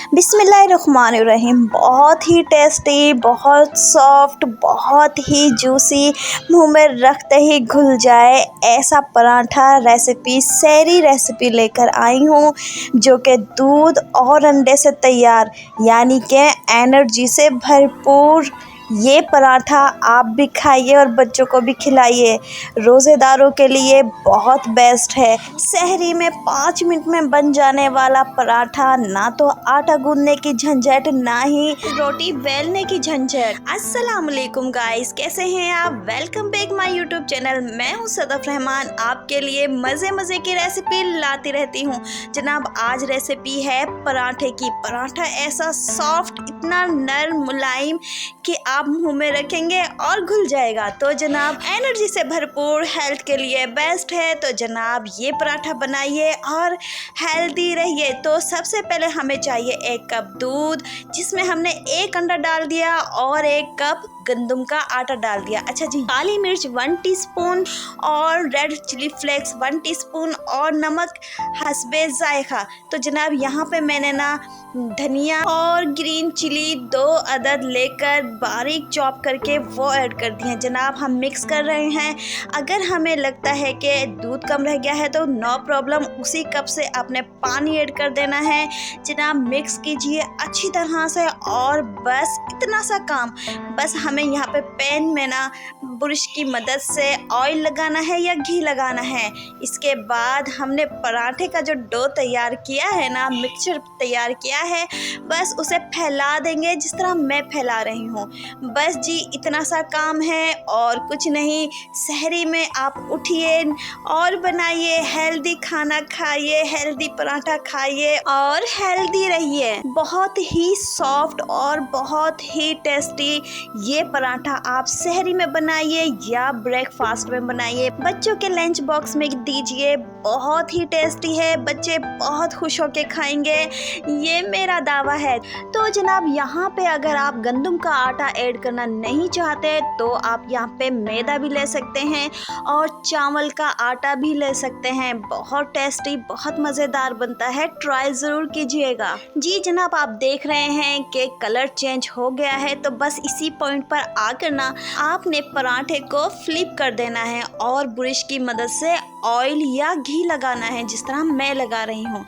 बिस्मिल्लाहिर्रहमानिर्रहीम। बहुत ही टेस्टी, बहुत सॉफ्ट, बहुत ही जूसी, मुंह में रखते ही घुल जाए ऐसा पराठा रेसिपी सहरी रेसिपी लेकर आई हूँ, जो कि दूध और अंडे से तैयार यानी कि एनर्जी से भरपूर। ये पराठा आप भी खाइए और बच्चों को भी खिलाइए। रोज़ेदारों के लिए बहुत बेस्ट है। सहरी में 5 मिनट में बन जाने वाला पराठा, ना तो आटा गूंदने की झंझट, ना ही रोटी बेलने की झंझट। अस्सलाम वालेकुम गाइस, कैसे हैं आप? Welcome back my YouTube channel. मैं हूं सदफ रहमान, आपके लिए मज़े मज़े की रेसिपी लाती रहती हूं। जनाब, आज रेसिपी है पराठे की। पराठा ऐसा सॉफ्ट, इतना नरम मुलायम कि आप मुंह में रखेंगे और घुल जाएगा। तो जनाब, एनर्जी से भरपूर, हेल्थ के लिए बेस्ट है। तो जनाब, ये पराठा बनाइए और हेल्दी रहिए। तो सबसे पहले हमें चाहिए 1 कप दूध, जिसमें हमने 1 अंडा डाल दिया और 1 कप गंदम का आटा डाल दिया। अच्छा जी, काली मिर्च 1 टीस्पून और रेड चिली फ्लेक्स 1 टीस्पून और नमक हस्बे जायका। तो जनाब, यहाँ पे मैंने ना धनिया और ग्रीन चिली 2 अदद लेकर बारीक चॉप करके वो ऐड कर दिए हैं। जनाब, हम मिक्स कर रहे हैं। अगर हमें लगता है कि दूध कम रह गया है तो नो प्रॉब्लम, उसी कप से आपने पानी ऐड कर देना है। जनाब, मिक्स कीजिए अच्छी तरह से और बस इतना सा काम। बस हमें यहाँ पे पैन में ना ब्रश की मदद से ऑयल लगाना है या घी लगाना है। इसके बाद हमने पराठे का जो डो तैयार किया है ना, मिक्सचर तैयार किया है, बस उसे फैला देंगे जिस तरह मैं फैला रही हूँ। बस जी, इतना सा काम है और कुछ नहीं। सहरी में आप उठिए और बनाइए, हेल्दी खाना खाइए, हेल्दी पराठा खाइए और हेल्दी रहिए। बहुत ही सॉफ्ट और बहुत ही टेस्टी ये पराठा आप सहरी में बनाइए या ब्रेकफास्ट में बनाइए, बच्चों के लंच बॉक्स में दीजिए। बहुत ही टेस्टी है, बच्चे बहुत खुश होके खाएंगे, ये मेरा दावा है। तो जनाब, यहाँ पे अगर आप गंदम का आटा ऐड करना नहीं चाहते तो आप यहाँ पे मैदा भी ले सकते हैं और चावल का आटा भी ले सकते हैं। बहुत टेस्टी, बहुत मज़ेदार बनता है, ट्राई ज़रूर कीजिएगा। जी जनाब, आप देख रहे हैं कि कलर चेंज हो गया है। तो बस इसी पॉइंट पर आकर ना आपने पराठे को फ्लिप कर देना है और ब्रश की मदद से ऑयल या घी लगाना है, जिस तरह मैं लगा रही हूँ।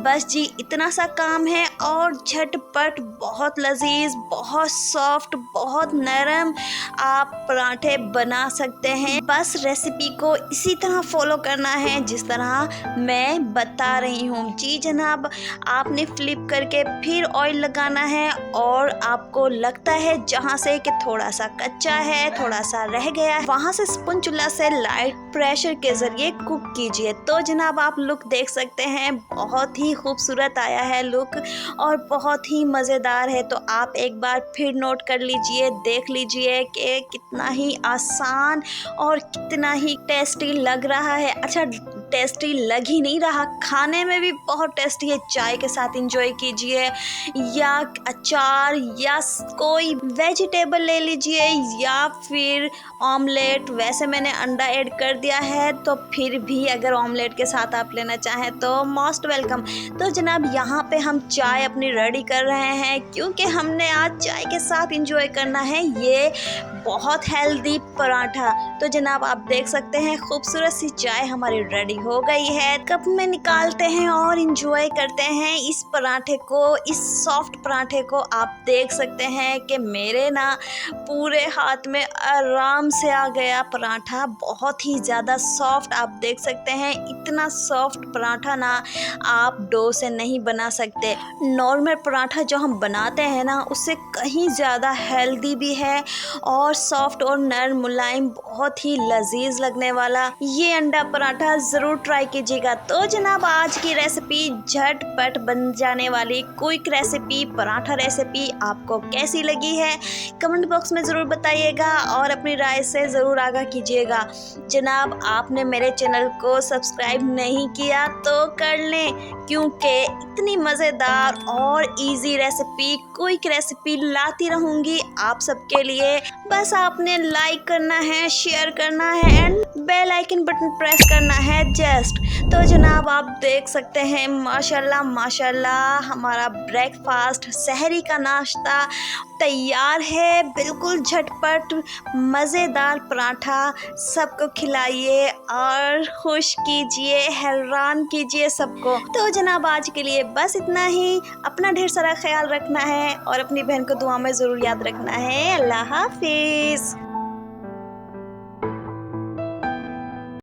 बस जी, इतना सा काम है और झटपट, बहुत लजीज, बहुत सॉफ्ट, बहुत नरम आप पराठे बना सकते हैं। बस रेसिपी को इसी तरह फॉलो करना है जिस तरह मैं बता रही हूँ। जी जनाब, आपने फ्लिप करके फिर ऑयल लगाना है और आपको लगता है जहाँ से कि थोड़ा सा कच्चा है, थोड़ा सा रह गया है, वहाँ से स्पैचुला से लाइट प्रेशर के जरिए कुक कीजिए। तो जनाब, आप लुक देख सकते हैं, बहुत ही खूबसूरत आया है लुक और बहुत ही मज़ेदार है। तो आप एक बार फिर नोट कर लीजिए, देख लीजिए कि कितना ही आसान और कितना ही टेस्टी लग रहा है। अच्छा, टेस्टी लग ही नहीं रहा, खाने में भी बहुत टेस्टी है। चाय के साथ एंजॉय कीजिए या अचार या कोई वेजिटेबल ले लीजिए या फिर ऑमलेट। वैसे मैंने अंडा ऐड कर दिया है, तो फिर भी अगर ऑमलेट के साथ आप लेना चाहें तो मोस्ट वेलकम। तो जनाब, यहाँ पे हम चाय अपनी रेडी कर रहे हैं, क्योंकि हमने आज चाय के साथ एंजॉय करना है ये बहुत हेल्दी पराठा। तो जनाब, आप देख सकते हैं खूबसूरत सी चाय हमारी रेडी हो गई है। कप में निकालते हैं और एंजॉय करते हैं इस पराठे को, इस सॉफ्ट पराठे को। आप देख सकते हैं कि मेरे ना पूरे हाथ में आराम से आ गया पराठा, बहुत ही ज़्यादा सॉफ्ट। आप देख सकते हैं, इतना सॉफ्ट पराठा ना आप डो से नहीं बना सकते। नॉर्मल पराठा जो हम बनाते हैं ना, उससे कहीं ज़्यादा हेल्दी भी है और सॉफ्ट और नरम मुलायम, बहुत ही लजीज लगने वाला ये अंडा पराठा ज़रूर ट्राई कीजिएगा। तो जनाब, आज की रेसिपी झटपट बन जाने वाली क्विक रेसिपी, पराठा रेसिपी आपको कैसी लगी है कमेंट बॉक्स में ज़रूर बताइएगा और अपनी राय से ज़रूर आगाह कीजिएगा। जनाब, आपने मेरे चैनल को सब्सक्राइब नहीं किया तो कर लें, क्योंकि इतनी मज़ेदार और इजी रेसिपी, क्विक रेसिपी लाती रहूँगी आप सबके लिए। बस आपने लाइक करना है, शेयर करना है and bell icon button press करना है जस्ट। तो जनाब आप देख सकते हैं माशाल्लाह माशाल्लाह हमारा ब्रेकफास्ट सहरी का नाश्ता तैयार है। बिल्कुल झटपट मज़ेदार पराठा सबको खिलाइए और खुश कीजिए, हैरान कीजिए सबको। तो जनाब आज के लिए बस इतना ही। अपना ढेर सारा ख्याल रखना है और अपनी बहन को दुआ में ज़रूर याद रखना है। अल्लाह हाफिज़।